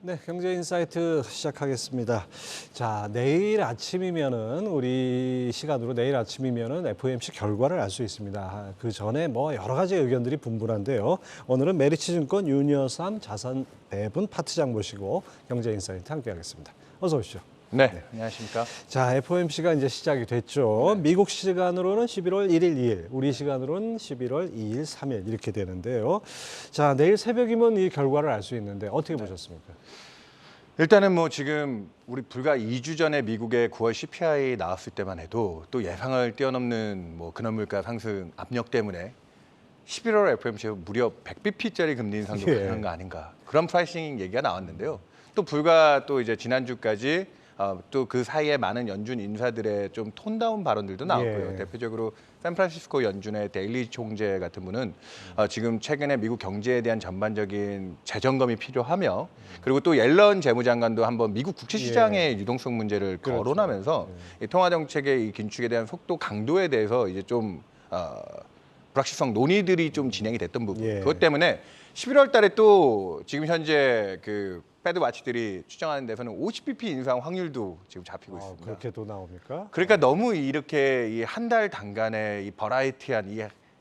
네, 경제인사이트 시작하겠습니다. 자, 내일 아침이면은 우리 시간으로 내일 아침이면은 FOMC 결과를 알 수 있습니다. 그 전에 뭐 여러 가지 의견들이 분분한데요. 오늘은 메리츠증권 윤여삼 자산 배분 파트장 모시고 경제인사이트 함께하겠습니다. 어서 오십시오. 네, 안녕하십니까. 자, FOMC가 이제 시작이 됐죠. 미국 시간으로는 11월 1일, 2일, 우리 시간으로는 11월 2일, 3일 이렇게 되는데요. 자, 내일 새벽이면 이 결과를 알 수 있는데 어떻게 보셨습니까? 일단은 뭐 지금 우리 불과 2주 전에 미국의 9월 CPI 나왔을 때만 해도 또 예상을 뛰어넘는 뭐 근원물가 상승 압력 때문에 11월 FOMC에 무려 100bp짜리 금리 인상도 가능한 거 아닌가. 그런 프라이싱 얘기가 나왔는데요. 또 불과 또 이제 지난주까지 또 그 사이에 많은 연준 인사들의 좀 톤다운 발언들도 나왔고요. 대표적으로 샌프란시스코 연준의 데일리 총재 같은 분은 지금 최근에 미국 경제에 대한 전반적인 재점검이 필요하며 그리고 또 옐런 재무장관도 한번 미국 국채 시장의 유동성 문제를 거론하면서 이 통화 정책의 이 긴축에 대한 속도 강도에 대해서 이제 좀 불확실성 논의들이 좀 진행이 됐던 부분. 그것 때문에 11월 달에 또 지금 현재 그 패드 와치들이 추정하는 데서는 50bp 인상 확률도 지금 잡히고 있습니다. 그렇게도 나옵니까? 그러니까 너무 이렇게 이 한 달 단간에 이 버라이티한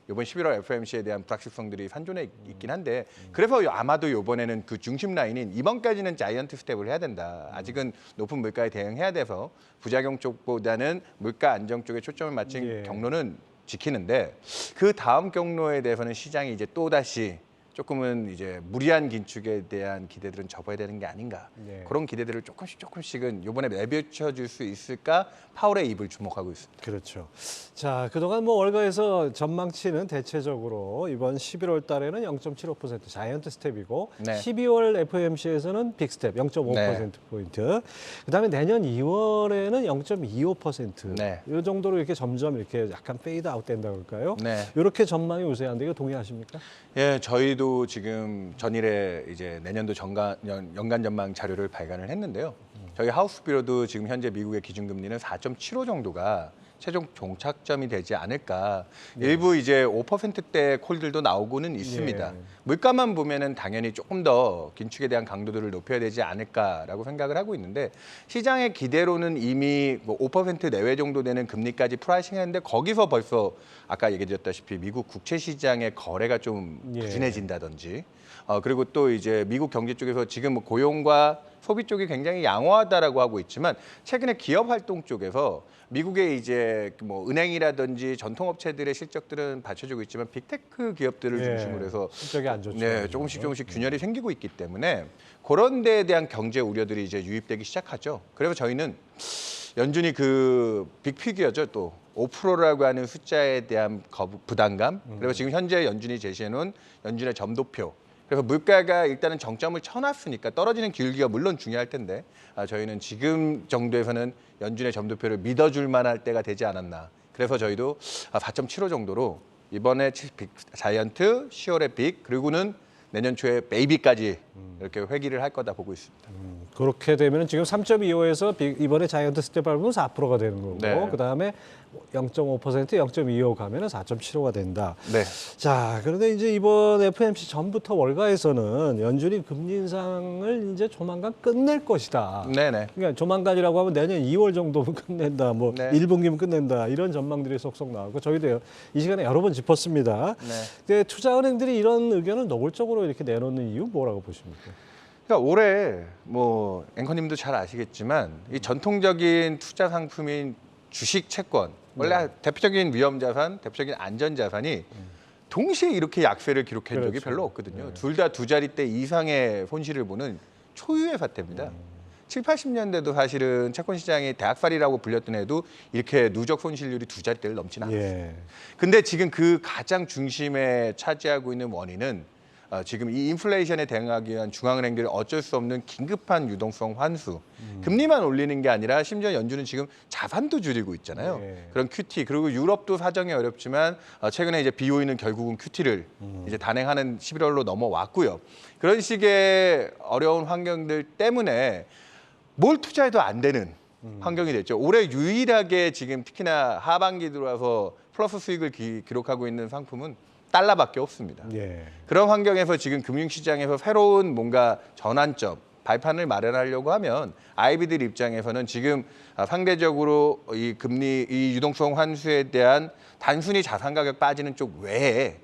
이번 11월 FOMC에 대한 불확실성들이 산존해 있긴 한데 그래서 아마도 이번에는 그 중심 라인인 이번까지는 자이언트 스텝을 해야 된다. 아직은 높은 물가에 대응해야 돼서 부작용 쪽보다는 물가 안정 쪽에 초점을 맞춘 경로는 지키는데 그 다음 경로에 대해서는 시장이 이제 또다시 조금은 이제 무리한 긴축에 대한 기대들은 접어야 되는 게 아닌가. 그런 기대들을 조금씩은 이번에 내비쳐 줄 수 있을까 파월의 입을 주목하고 있습니다. 그렇죠. 자, 그동안 뭐 월가에서 전망치는 대체적으로 이번 11월 달에는 0.75% 자이언트 스텝이고 12월 FOMC에서는 빅 스텝 0.5%포인트. 그다음에 내년 2월에는 0.25%. 이 정도로 이렇게 점점 이렇게 약간 페이드 아웃 된다 그럴까요? 이렇게 전망이 우세한데 이거 동의하십니까? 예, 저희도 지금 전일에 이제 내년도 연간 전망 자료를 발간을 했는데요. 저희 하우스비로도 지금 현재 미국의 기준금리는 4.75 정도가 최종 종착점이 되지 않을까. 일부 이제 5%대 콜들도 나오고는 있습니다. 물가만 보면은 당연히 조금 더 긴축에 대한 강도들을 높여야 되지 않을까라고 생각을 하고 있는데 시장의 기대로는 이미 뭐 5% 내외 정도 되는 금리까지 프라이싱했는데 거기서 벌써 아까 얘기드렸다시피 미국 국채 시장의 거래가 좀 부진해진다든지 그리고 또 이제 미국 경제 쪽에서 지금 뭐 고용과 소비 쪽이 굉장히 양호하다라고 하고 있지만 최근에 기업 활동 쪽에서 미국의 이제 뭐 은행이라든지 전통업체들의 실적들은 받쳐주고 있지만 빅테크 기업들을 중심으로 해서 실적이 안 좋죠. 조금씩 균열이 생기고 있기 때문에 그런 데에 대한 경제 우려들이 이제 유입되기 시작하죠. 그래서 저희는 연준이 그 빅피규어죠 또 5%라고 하는 숫자에 대한 부담감. 그래서 지금 현재 연준이 제시해놓은 연준의 점도표. 그래서 물가가 일단은 정점을 쳐놨으니까 떨어지는 기울기가 물론 중요할 텐데 저희는 지금 정도에서는 연준의 점도표를 믿어줄 만할 때가 되지 않았나. 그래서 저희도 4.75 정도로 이번에 자이언트, 10월에 빅, 그리고는 내년 초에 베이비까지 이렇게 회귀를 할 거다 보고 있습니다. 그렇게 되면 지금 3.25에서 이번에 자이언트 스텝 밟으면 4%가 되는 거고 그다음에 0.5%, 0.25 가면은 4.75가 된다. 자, 그런데 이제 이번 FOMC 전부터 월가에서는 연준이 금리 인상을 이제 조만간 끝낼 것이다. 그러니까 조만간이라고 하면 내년 2월 정도면 끝낸다. 뭐 1분기면 끝낸다. 이런 전망들이 속속 나오고 저희도 이 시간에 여러 번 짚었습니다. 근데 투자은행들이 이런 의견을 노골적으로 이렇게 내놓는 이유 뭐라고 보십니까? 그러니까 올해 뭐 앵커님도 잘 아시겠지만 이 전통적인 투자 상품인 주식, 채권 원래 대표적인 위험 자산, 대표적인 안전 자산이 동시에 이렇게 약세를 기록한 적이 별로 없거든요. 둘 다 두 자릿대 이상의 손실을 보는 초유의 사태입니다. 7, 80년대도 사실은 채권 시장이 대학살이라고 불렸던 해도 이렇게 누적 손실률이 두 자릿대를 넘지는 않았어요. 근데 지금 그 가장 중심에 차지하고 있는 원인은 지금 이 인플레이션에 대응하기 위한 중앙은행들이 어쩔 수 없는 긴급한 유동성 환수. 금리만 올리는 게 아니라 심지어 연준은 지금 자산도 줄이고 있잖아요. 그런 QT. 그리고 유럽도 사정이 어렵지만 최근에 이제 BOE는 결국은 QT를 이제 단행하는 11월로 넘어왔고요. 그런 식의 어려운 환경들 때문에 뭘 투자해도 안 되는 환경이 됐죠. 올해 유일하게 지금 특히나 하반기 들어와서 플러스 수익을 기록하고 있는 상품은 달러밖에 없습니다. 그런 환경에서 지금 금융시장에서 새로운 뭔가 전환점, 발판을 마련하려고 하면 IB들 입장에서는 지금 상대적으로 이 금리, 이 유동성 환수에 대한 단순히 자산 가격 빠지는 쪽 외에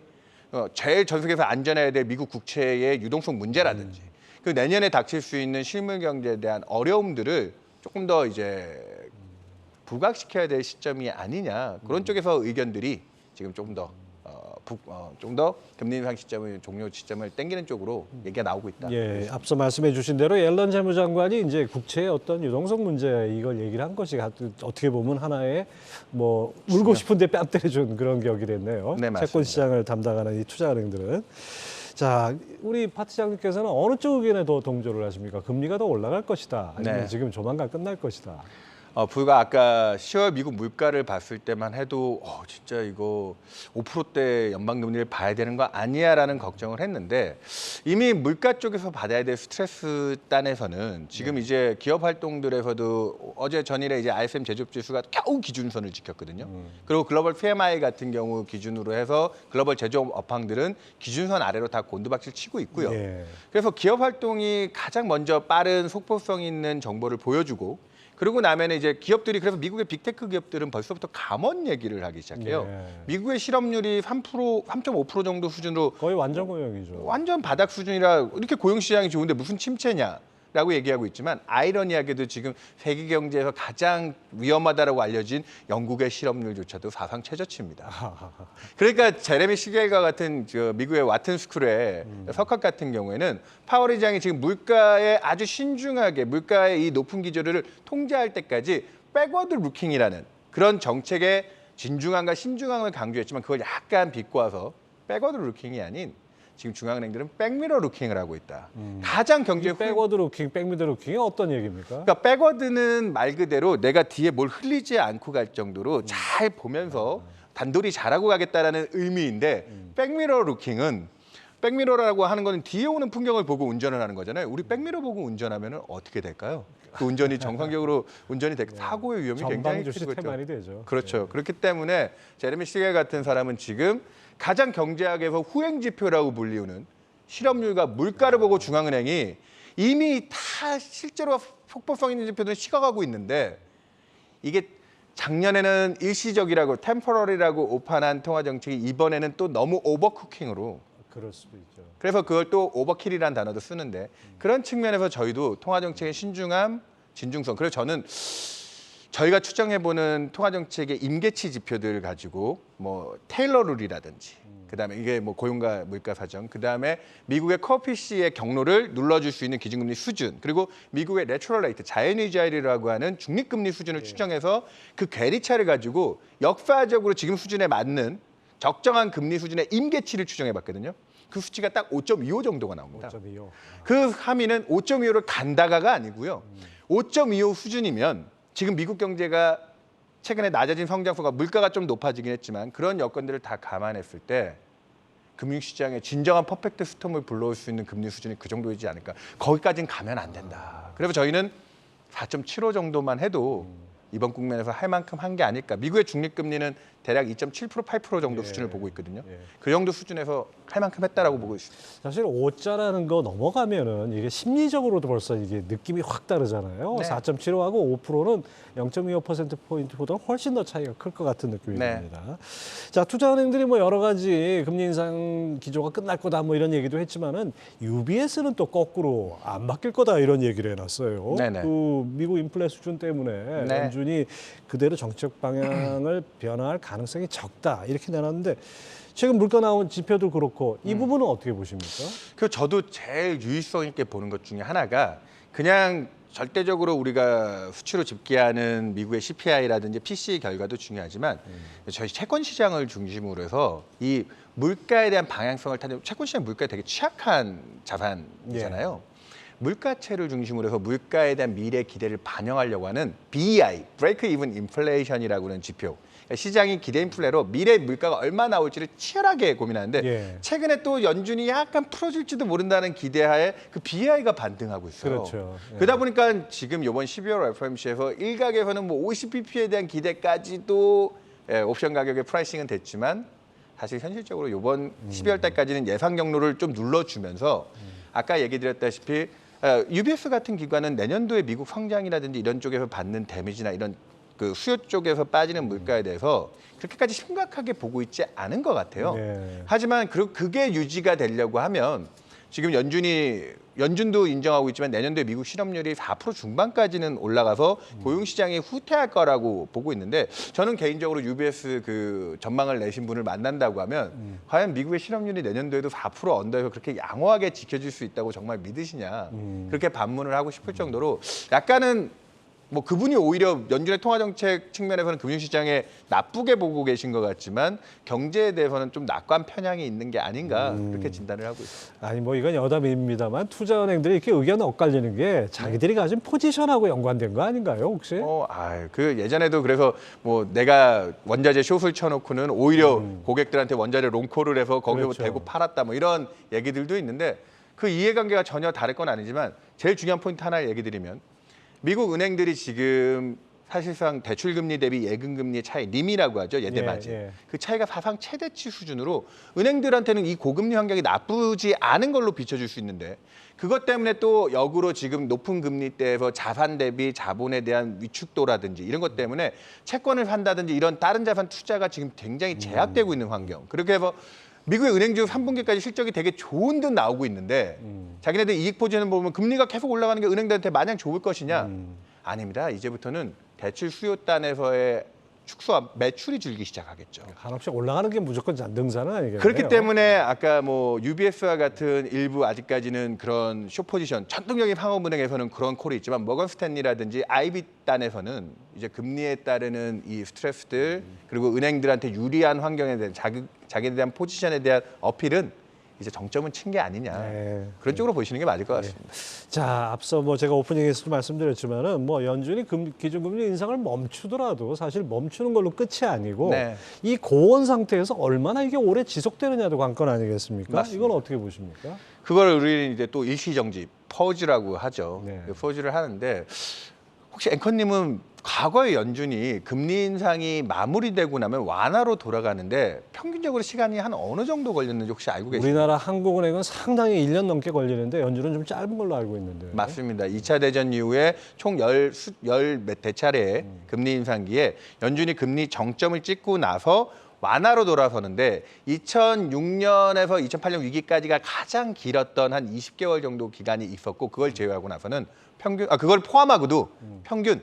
제일 전 세계에서 안전해야 될 미국 국채의 유동성 문제라든지 그 내년에 닥칠 수 있는 실물 경제에 대한 어려움들을 조금 더 이제 부각시켜야 될 시점이 아니냐 그런 쪽에서 의견들이 지금 조금 더 좀 더 금리 인상 시점을 종료 시점을 땡기는 쪽으로 얘기가 나오고 있다. 예, 앞서 말씀해 주신 대로 옐런 재무장관이 이제 국채의 어떤 유동성 문제 이걸 얘기를 한 것이 어떻게 보면 하나의 뭐 울고 싶은데 뺨 때려준 그런 격이 됐네요. 네, 맞습니다. 채권 시장을 담당하는 이 투자은행들은. 자, 우리 파 팀장님께서는 어느 쪽 의견에 더 동조를 하십니까? 금리가 더 올라갈 것이다. 아니면 네. 지금 조만간 끝날 것이다. 불과 아까 10월 미국 물가를 봤을 때만 해도 진짜 이거 5%대 연방금리를 봐야 되는 거 아니야라는 걱정을 했는데 이미 물가 쪽에서 받아야 될 스트레스 단에서는 지금 이제 기업 활동들에서도 어제 전일에 이제 ISM 제조업 지수가 겨우 기준선을 지켰거든요. 그리고 글로벌 PMI 같은 경우 기준으로 해서 글로벌 제조업 업황들은 기준선 아래로 다 곤두박질 치고 있고요. 예. 그래서 기업 활동이 가장 먼저 빠른 속보성 있는 정보를 보여주고 그러고 나면 이제 기업들이 그래서 미국의 빅테크 기업들은 벌써부터 감원 얘기를 하기 시작해요. 네. 미국의 실업률이 3.5% 정도 수준으로 거의 완전 고용이죠. 완전 바닥 수준이라 이렇게 고용 시장이 좋은데 무슨 침체냐라고 얘기하고 있지만 아이러니하게도 지금 세계 경제에서 가장 위험하다라고 알려진 영국의 실업률조차도 사상 최저치입니다. 그러니까 제레미 시겔과 같은 미국의 와튼 스쿨의 석학 같은 경우에는 파월 의장이 지금 물가에 아주 신중하게 물가의 이 높은 기조를 통제할 때까지 백워드 루킹이라는 그런 정책의 진중함과 신중함을 강조했지만 그걸 약간 비꼬아서 백워드 루킹이 아닌 지금 중앙은행들은 백미러 루킹을 하고 있다. 가장 경제 백워드 루킹, 백미드 루킹이 어떤 얘기입니까? 그러니까 백워드는 말 그대로 내가 뒤에 뭘 흘리지 않고 갈 정도로 잘 보면서 단돌이 잘하고 가겠다라는 의미인데 백미러 루킹은 백미러라고 하는 거는 뒤에 오는 풍경을 보고 운전을 하는 거잖아요. 우리 백미러 보고 운전하면 어떻게 될까요? 그 운전이 정상적으로 운전이 될 사고의 위험이 굉장히 전방주시 태만이 크죠. 되죠. 그렇죠. 그렇기 때문에 제레미 시겔 같은 사람은 지금 가장 경제학에서 후행 지표라고 불리우는 실업률과 물가를 보고 중앙은행이 이미 다 실제로 속보성 있는 지표들은 식어가고 있는데 이게 작년에는 일시적이라고 템퍼러리라고 오판한 통화 정책이 이번에는 또 너무 오버쿠킹으로 그럴 수도 있죠. 그래서 그걸 또 오버킬이라는 단어도 쓰는데 그런 측면에서 저희도 통화 정책의 신중함, 진중성. 그래서 저는 저희가 추정해보는 통화 정책의 임계치 지표들 가지고 뭐 테일러 룰이라든지 그다음에 이게 뭐 고용과 물가 사정, 그다음에 미국의 코어피시의 경로를 눌러줄 수 있는 기준금리 수준, 그리고 미국의 내추럴 레이트 자연유지율이라고 하는 중립금리 수준을 추정해서 그 괴리차를 가지고 역사적으로 지금 수준에 맞는 적정한 금리 수준의 임계치를 추정해봤거든요. 그 수치가 딱 5.25 정도가 나옵니다. 5.25. 그 함의는 5.25를 간다가가 아니고요. 5.25 수준이면 지금 미국 경제가 최근에 낮아진 성장세가 물가가 좀 높아지긴 했지만 그런 여건들을 다 감안했을 때 금융시장에 진정한 퍼펙트 스톰을 불러올 수 있는 금리 수준이 그 정도이지 않을까. 거기까지는 가면 안 된다. 그래서 저희는 4.75 정도만 해도 이번 국면에서 할 만큼 한 게 아닐까. 미국의 중립금리는 대략 2.7% 8% 정도 수준을 보고 있거든요. 그 정도 수준에서 할 만큼 했다라고 보고 있습니다. 사실 5자라는 거 넘어가면은 이게 심리적으로도 벌써 이게 느낌이 확 다르잖아요. 네. 4.75하고 5%는 0.25%포인트보다 훨씬 더 차이가 클 것 같은 느낌이 네. 듭니다. 자, 투자은행들이 뭐 여러 가지 금리 인상 기조가 끝날 거다 뭐 이런 얘기도 했지만은 UBS는 또 거꾸로 안 바뀔 거다 이런 얘기를 해놨어요. 네네. 그 미국 인플레 수준 때문에 네. 연준이 그대로 정책 방향을 변화할 가능성이 적다 이렇게 내놨는데 최근 물가 나온 지표도 그렇고 이 부분은 어떻게 보십니까? 그 저도 제일 유의성 있게 보는 것 중에 하나가 그냥 절대적으로 우리가 수치로 집계하는 미국의 CPI라든지 PCE 결과도 중요하지만 저희 채권 시장을 중심으로 해서 이 물가에 대한 방향성을 타는 채권 시장 물가에 되게 취약한 자산이잖아요. 물가체를 중심으로 해서 물가에 대한 미래 기대를 반영하려고 하는 BEI, Break Even Inflation이라고 하는 지표. 시장이 기대 인플레로 미래 물가가 얼마 나올지를 치열하게 고민하는데 최근에 또 연준이 약간 풀어줄지도 모른다는 기대하에 그 BEI가 반등하고 있어요. 그렇죠. 그러다 보니까 지금 이번 12월 FOMC에서 일각에서는 뭐 50bp에 대한 기대까지도 옵션 가격의 프라이싱은 됐지만 사실 현실적으로 이번 12월 달까지는 예상 경로를 좀 눌러주면서 아까 얘기 드렸다시피 UBS 같은 기관은 내년도에 미국 성장이라든지 이런 쪽에서 받는 데미지나 이런 그 수요 쪽에서 빠지는 물가에 대해서 그렇게까지 심각하게 보고 있지 않은 것 같아요. 네. 하지만 그게 유지가 되려고 하면 지금 연준도 인정하고 있지만 내년도에 미국 실업률이 4% 중반까지는 올라가서 고용시장이 후퇴할 거라고 보고 있는데 저는 개인적으로 UBS 그 전망을 내신 분을 만난다고 하면 과연 미국의 실업률이 내년도에도 4% 언더에서 그렇게 양호하게 지켜질 수 있다고 정말 믿으시냐 그렇게 반문을 하고 싶을 정도로 약간은 뭐 그분이 오히려 연준의 통화정책 측면에서는 금융시장에 나쁘게 보고 계신 것 같지만 경제에 대해서는 좀 낙관 편향이 있는 게 아닌가 그렇게 진단을 하고 있습니다. 아니 뭐 이건 여담입니다만 투자은행들이 이렇게 의견 엇갈리는 게 자기들이 가진 포지션하고 연관된 거 아닌가요 혹시? 그 예전에도 그래서 뭐 내가 원자재 숏을 쳐놓고는 오히려 고객들한테 원자재 롱콜을 해서 거기서 그렇죠. 대고 팔았다 뭐 이런 얘기들도 있는데 그 이해관계가 전혀 다를 건 아니지만 제일 중요한 포인트 하나 얘기 드리면 미국 은행들이 지금 사실상 대출금리 대비 예금금리의 차이, 림이라고 하죠. 예대마진. 예. 그 차이가 사상 최대치 수준으로 은행들한테는 이 고금리 환경이 나쁘지 않은 걸로 비춰줄 수 있는데 그것 때문에 또 역으로 지금 높은 금리대에서 자산 대비 자본에 대한 위축도라든지 이런 것 때문에 채권을 산다든지 이런 다른 자산 투자가 지금 굉장히 제약되고 있는 환경. 그렇게 해서 미국의 은행주 3분기까지 실적이 되게 좋은 듯 나오고 있는데 자기네들 이익 포지션을 보면 금리가 계속 올라가는 게 은행들한테 마냥 좋을 것이냐? 아닙니다. 이제부터는 대출 수요단에서의 축소와 매출이 줄기 시작하겠죠. 한없이 올라가는 게 무조건 잔등사는 아니겠네요. 그렇기 때문에 아까 뭐 UBS와 같은 일부 아직까지는 그런 숏 포지션, 전통적인 상업은행에서는 그런 콜이 있지만 머건 스탠리라든지 IB 단에서는 이제 금리에 따르는 이 스트레스들 그리고 은행들한테 유리한 환경에 대한 자기에 대한 포지션에 대한 어필은 이제 정점은 친 게 아니냐 네. 그런 쪽으로 보시는 게 맞을 것 같습니다. 자, 앞서 뭐 제가 오프닝에서도 말씀드렸지만은 뭐 연준이 기준금리 인상을 멈추더라도 사실 멈추는 걸로 끝이 아니고 네. 이 고온 상태에서 얼마나 이게 오래 지속되느냐도 관건 아니겠습니까? 맞습니다. 이건 어떻게 보십니까? 그걸 우리는 이제 또 일시정지, 퍼즈라고 하죠. 네. 퍼즈를 하는데 혹시 앵커님은 과거의 연준이 금리 인상이 마무리되고 나면 완화로 돌아가는데 평균적으로 시간이 한 어느 정도 걸렸는지 혹시 알고 계십니까? 우리나라 한국은행은 상당히 1년 넘게 걸리는데 연준은 좀 짧은 걸로 알고 있는데요. 맞습니다. 2차 대전 이후에 총 열 몇 대차례의 금리 인상기에 연준이 금리 정점을 찍고 나서 완화로 돌아서는데 2006년에서 2008년 위기까지가 가장 길었던 한 20개월 정도 기간이 있었고 그걸 제외하고 나서는 그걸 포함하고도 평균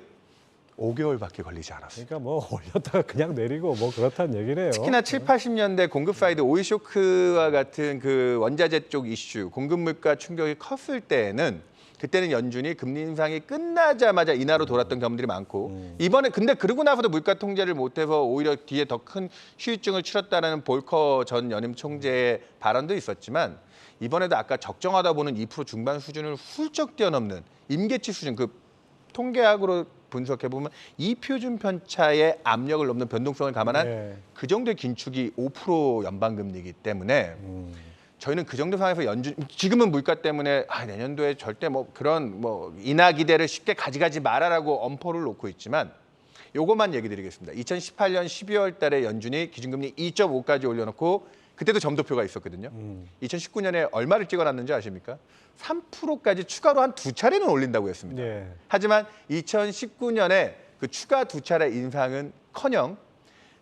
5개월밖에 걸리지 않았어요. 그러니까 뭐 올렸다가 그냥 내리고 뭐 그렇다는 얘기네요. 특히나 7, 80년대 공급 사이드 오일 쇼크와 같은 그 원자재 쪽 이슈, 공급 물가 충격이 컸을 때에는 그때는 연준이 금리 인상이 끝나자마자 인하로 돌았던 경험들이 많고 이번에 근데 그러고 나서도 물가 통제를 못해서 오히려 뒤에 더 큰 후유증을 치렀다는 볼커 전 연임 총재의 발언도 있었지만 이번에도 아까 적정하다 보는 2% 중반 수준을 훌쩍 뛰어넘는 임계치 수준 그 통계학으로 분석해 보면 이 표준 편차의 압력을 넘는 변동성을 감안한 네. 그 정도의 긴축이 5% 연방금리이기 때문에 저희는 그 정도 상황에서 연준 지금은 물가 때문에 내년도에 절대 뭐 그런 뭐 인하 기대를 쉽게 가져가지 말아라고 엄포를 놓고 있지만 요것만 얘기 드리겠습니다. 2018년 12월 달에 연준이 기준금리 2.5까지 올려놓고 그때도 점도표가 있었거든요. 2019년에 얼마를 찍어놨는지 아십니까? 3%까지 추가로 한 2차례는 올린다고 했습니다. 네. 하지만 2019년에 그 추가 2차례 인상은커녕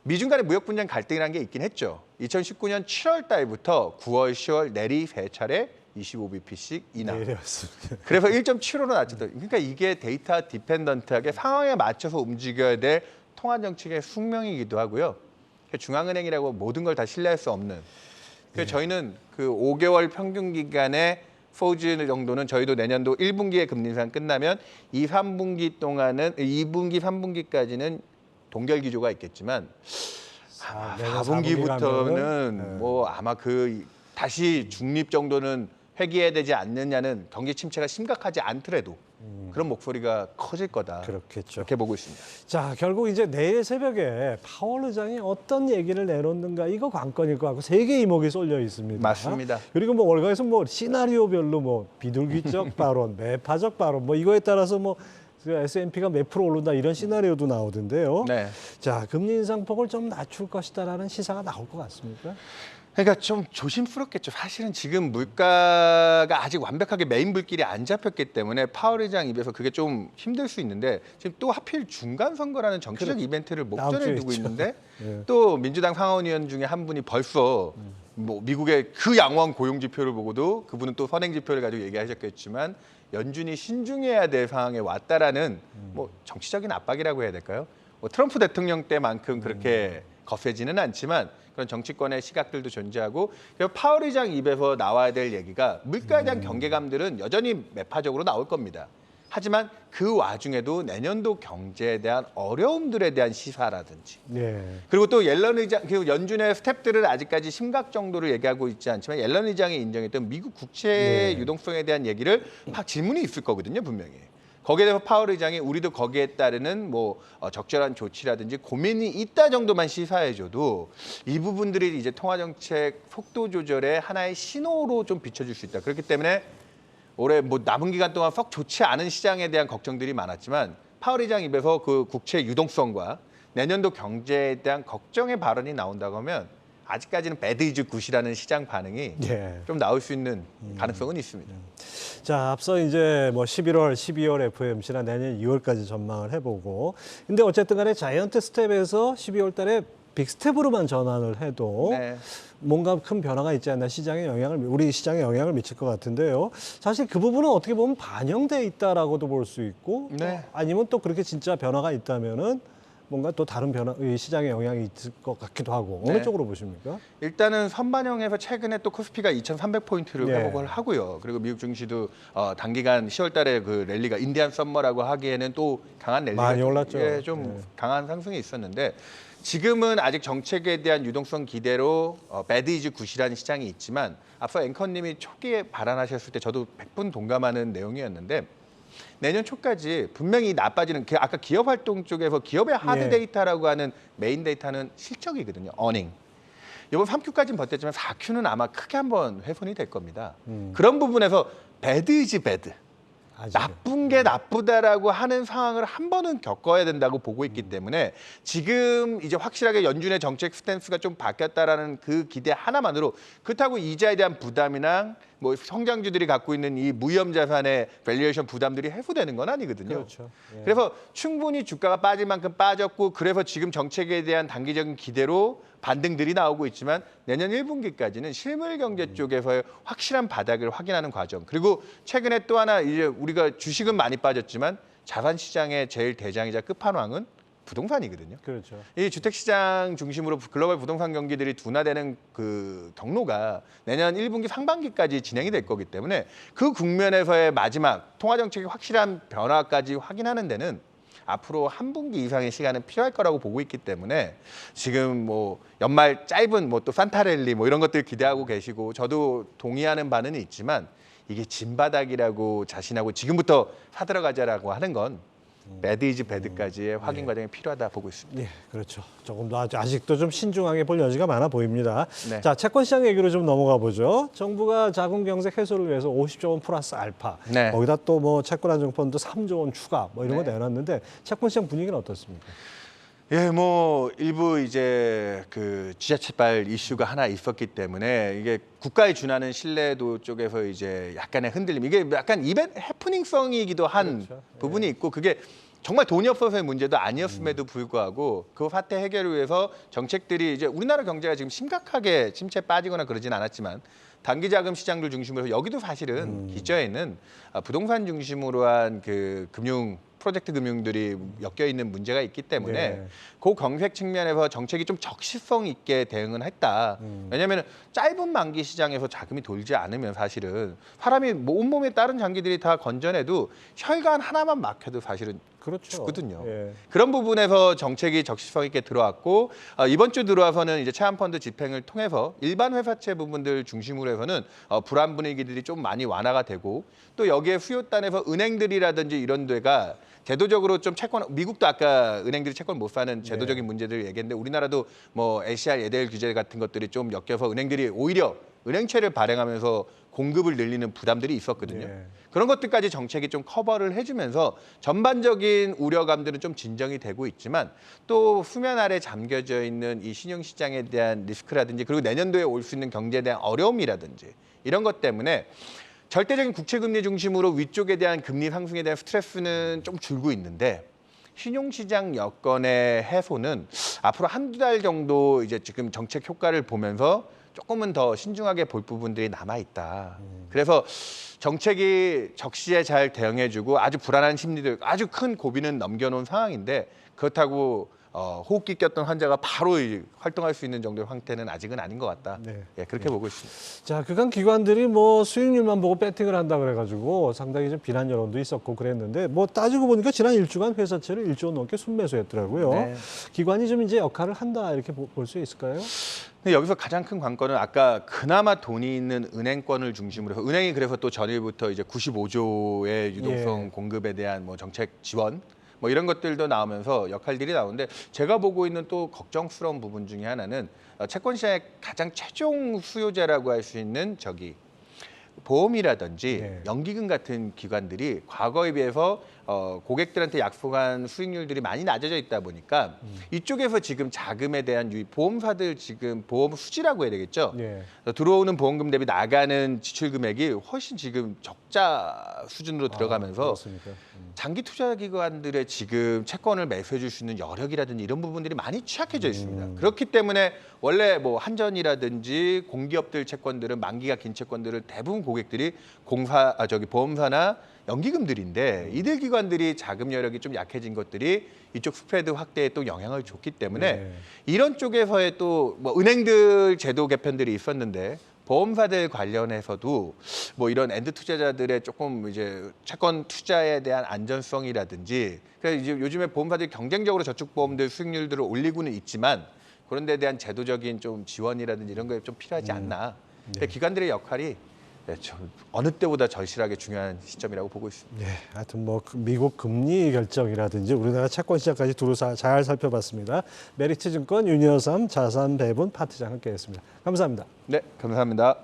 미중 간의 무역 분쟁 갈등이라는 게 있긴 했죠. 2019년 7월 달부터 9월, 10월 내리 3차례 25bp씩 인하. 내렸습니다. 그래서 1.75로 낮췄다. 그러니까 이게 데이터 디펜던트하게 상황에 맞춰서 움직여야 될 통화 정책의 숙명이기도 하고요. 중앙은행이라고 모든 걸 다 신뢰할 수 없는. 그래서 저희는 그 5개월 평균 기간의 포즈 정도는 저희도 내년도 1분기에 금리 인상 끝나면 2, 3분기 동안은 2분기, 3분기까지는 동결 기조가 있겠지만 내년 4분기부터는 가면은, 뭐 아마 그 다시 중립 정도는 회귀해야 되지 않느냐는 경기 침체가 심각하지 않더라도 그런 목소리가 커질 거다. 그렇겠죠. 이렇게 보고 있습니다. 자, 결국 이제 내일 새벽에 파월 의장이 어떤 얘기를 내놓는가 이거 관건일 것 같고 세계 이목이 쏠려 있습니다. 맞습니다. 그리고 뭐 월가에서 뭐 시나리오별로 뭐 비둘기적 발언, 매파적 발언 뭐 이거에 따라서 뭐 S&P가 몇 프로 오른다 이런 시나리오도 나오던데요. 네. 자, 금리 인상폭을 좀 낮출 것이다라는 시사가 나올 것 같습니까? 그러니까 좀 조심스럽겠죠. 사실은 지금 물가가 아직 완벽하게 메인 불길이 안 잡혔기 때문에 파월 의장 입에서 그게 좀 힘들 수 있는데 지금 또 하필 중간 선거라는 정치적 그렇죠. 이벤트를 다음 목전에 주에 두고 있죠. 있는데 예. 또 민주당 상원의원 중에 한 분이 벌써 뭐 미국의 그 양호한 고용 지표를 보고도 그분은 또 선행 지표를 가지고 얘기하셨겠지만 연준이 신중해야 될 상황에 왔다라는 뭐 정치적인 압박이라고 해야 될까요? 뭐 트럼프 대통령 때만큼 그렇게 거세지는 않지만 그런 정치권의 시각들도 존재하고 그리고 파월 의장 입에서 나와야 될 얘기가 물가에 대한 경계감들은 여전히 매파적으로 나올 겁니다. 하지만 그 와중에도 내년도 경제에 대한 어려움들에 대한 시사라든지 예. 그리고 또 옐런 의장, 그 연준의 스텝들은 아직까지 심각 정도로 얘기하고 있지 않지만 옐런 의장이 인정했던 미국 국채 네. 유동성에 대한 얘기를 막 질문이 있을 거거든요, 분명히. 거기에 대해서 파월 의장이 우리도 거기에 따르는 뭐 적절한 조치라든지 고민이 있다 정도만 시사해줘도 이 부분들이 이제 통화정책 속도 조절의 하나의 신호로 좀 비춰줄 수 있다. 그렇기 때문에 올해 뭐 남은 기간 동안 썩 좋지 않은 시장에 대한 걱정들이 많았지만 파월 의장 입에서 그 국채 유동성과 내년도 경제에 대한 걱정의 발언이 나온다고 하면 아직까지는 배드 이즈 굿이라는 시장 반응이 예. 좀 나올 수 있는 가능성은 있습니다. 자, 앞서 이제 뭐 11월, 12월 FOMC나 내년 2월까지 전망을 해보고, 근데 어쨌든 간에 자이언트 스텝에서 12월 달에 빅스텝으로만 전환을 해도 네. 뭔가 큰 변화가 있지 않나 우리 시장에 영향을 미칠 것 같은데요. 사실 그 부분은 어떻게 보면 반영돼 있다라고도 볼 수 있고, 네. 아니면 또 그렇게 진짜 변화가 있다면은 뭔가 또 다른 시장에 영향이 있을 것 같기도 하고 어느 네. 쪽으로 보십니까? 일단은 선반영에서 최근에 또 코스피가 2,300포인트를 네. 회복을 하고요. 그리고 미국 증시도 단기간 10월 달에 그 랠리가 인디안 썸머라고 하기에는 또 강한 랠리가 많이 올랐죠. 예, 좀 네. 강한 상승이 있었는데 지금은 아직 정책에 대한 유동성 기대로 배드 이즈 굿이라는 시장이 있지만 앞서 앵커님이 초기에 발언하셨을 때 저도 100분 동감하는 내용이었는데 내년 초까지 분명히 나빠지는 아까 기업 활동 쪽에서 기업의 하드 예. 데이터라고 하는 메인 데이터는 실적이거든요. 어닝. 이번 3Q까지는 버텼지만 4Q는 아마 크게 한번 훼손이 될 겁니다. 그런 부분에서 배드 이즈 배드. 아직은. 나쁜 게 나쁘다라고 하는 상황을 한 번은 겪어야 된다고 보고 있기 때문에 지금 이제 확실하게 연준의 정책 스탠스가 좀 바뀌었다라는 그 기대 하나만으로 그렇다고 이자에 대한 부담이나 뭐 성장주들이 갖고 있는 이 무위험 자산의 밸류에이션 부담들이 해소되는 건 아니거든요. 그렇죠. 예. 그래서 충분히 주가가 빠질 만큼 빠졌고 그래서 지금 정책에 대한 단기적인 기대로 반등들이 나오고 있지만 내년 1분기까지는 실물 경제 쪽에서의 확실한 바닥을 확인하는 과정. 그리고 최근에 또 하나 이제 우리가 주식은 많이 빠졌지만 자산 시장의 제일 대장이자 끝판왕은 부동산이거든요. 그렇죠. 이 주택시장 중심으로 글로벌 부동산 경기들이 둔화되는 그 경로가 내년 1분기 상반기까지 진행이 될 거기 때문에 그 국면에서의 마지막 통화정책의 확실한 변화까지 확인하는 데는 앞으로 한 분기 이상의 시간은 필요할 거라고 보고 있기 때문에 지금 뭐 연말 짧은 뭐 또 산타랠리 뭐 이런 것들 기대하고 계시고 저도 동의하는 바는 있지만 이게 진바닥이라고 자신하고 지금부터 사들어가자라고 하는 건 배드 이즈 배드까지의 확인 과정이 필요하다 보고 있습니다. 예, 그렇죠. 조금 더 아직도 좀 신중하게 볼 여지가 많아 보입니다. 네. 자, 채권 시장 얘기로 좀 넘어가 보죠. 정부가 자금 경색 해소를 위해서 50조 원 플러스 알파, 네. 거기다 또 뭐 채권 안정펀드 3조 원 추가 뭐 이런 거 네. 내놨는데 채권 시장 분위기는 어떻습니까? 예, 뭐 일부 이제 그 지자체발 이슈가 하나 있었기 때문에 이게 국가에 준하는 신뢰도 쪽에서 이제 약간의 흔들림. 이게 약간 해프닝성이기도 한 그렇죠. 부분이 있고 그게 정말 돈이 없어서의 문제도 아니었음에도 불구하고 그 사태 해결을 위해서 정책들이 이제 우리나라 경제가 지금 심각하게 침체에 빠지거나 그러진 않았지만 단기 자금 시장들 중심으로 해서 여기도 사실은 기저에는 부동산 중심으로 한 그 프로젝트 금융들이 엮여 있는 문제가 있기 때문에 네. 그 경색 측면에서 정책이 좀 적시성 있게 대응은 했다. 왜냐하면 짧은 만기 시장에서 자금이 돌지 않으면 사실은 사람이 온몸에 다른 장기들이 다 건전해도 혈관 하나만 막혀도 사실은 그렇죠. 죽거든요. 예. 그런 부분에서 정책이 적시성 있게 들어왔고 이번 주 들어와서는 이제 체납펀드 집행을 통해서 일반 회사채 부분들 중심으로 해서는 불안 분위기들이 좀 많이 완화가 되고 또 여기에 수요단에서 은행들이라든지 이런 데가 제도적으로 좀 채권 미국도 아까 은행들이 채권 못 사는 제도적인 문제들을 얘기했는데 우리나라도 뭐 LCR 예대율 규제 같은 것들이 좀 엮여서 은행들이 오히려 은행채를 발행하면서 공급을 늘리는 부담들이 있었거든요. 네. 그런 것들까지 정책이 좀 커버를 해주면서 전반적인 우려감들은 좀 진정이 되고 있지만 또 수면 아래 잠겨져 있는 이 신용시장에 대한 리스크라든지 그리고 내년도에 올 수 있는 경제에 대한 어려움이라든지 이런 것 때문에 절대적인 국채금리 중심으로 위쪽에 대한 금리 상승에 대한 스트레스는 좀 줄고 있는데 신용시장 여건의 해소는 앞으로 한두 달 정도 이제 지금 정책 효과를 보면서 조금은 더 신중하게 볼 부분들이 남아있다. 그래서 정책이 적시에 잘 대응해주고 아주 불안한 심리들, 아주 큰 고비는 넘겨놓은 상황인데 그렇다고 호흡기 꼈던 환자가 바로 활동할 수 있는 정도의 상태는 아직은 아닌 것 같다. 네. 예, 그렇게 보고 있습니다. 자, 그간 기관들이 뭐 수익률만 보고 배팅을 한다 그래가지고 상당히 좀 비난 여론도 있었고 그랬는데 뭐 따지고 보니까 지난 일주간 회사채를 1조 원 넘게 순매수했더라고요. 네. 기관이 좀 이제 역할을 한다 이렇게 볼 수 있을까요? 근데 여기서 가장 큰 관건은 아까 그나마 돈이 있는 은행권을 중심으로 해서 은행이 그래서 또 전일부터 이제 95조의 유동성 예. 공급에 대한 뭐 정책 지원 뭐 이런 것들도 나오면서 역할들이 나오는데 제가 보고 있는 또 걱정스러운 부분 중에 하나는 채권 시장의 가장 최종 수요자라고 할 수 있는 보험이라든지 네. 연기금 같은 기관들이 과거에 비해서 고객들한테 약속한 수익률들이 많이 낮아져 있다 보니까 이쪽에서 지금 자금에 대한 보험사들 지금 보험 수지라고 해야 되겠죠. 예. 들어오는 보험금 대비 나가는 지출 금액이 훨씬 지금 적자 수준으로 들어가면서 그렇습니까? 장기 투자 기관들의 지금 채권을 매수해 줄 수 있는 여력이라든지 이런 부분들이 많이 취약해져 있습니다. 그렇기 때문에 원래 뭐 한전이라든지 공기업들 채권들은 만기가 긴 채권들을 대부분 고객들이 보험사나 연기금들인데 이들 기관들이 자금 여력이 좀 약해진 것들이 이쪽 스프레드 확대에 또 영향을 줬기 때문에 네. 이런 쪽에서의 또 뭐 은행들 제도 개편들이 있었는데 보험사들 관련해서도 뭐 이런 엔드 투자자들의 조금 이제 채권 투자에 대한 안전성이라든지 그래서 이제 요즘에 보험사들이 경쟁적으로 저축보험들 수익률들을 올리고는 있지만 그런 데 대한 제도적인 좀 지원이라든지 이런 게 좀 필요하지 않나. 근데 기관들의 역할이 어느 때보다 절실하게 중요한 시점이라고 보고 있습니다. 네, 하여튼 뭐 미국 금리 결정이라든지 우리나라 채권 시장까지 두루 잘 살펴봤습니다. 메리츠증권 윤여삼 자산배분 파트장 함께했습니다. 감사합니다. 네, 감사합니다.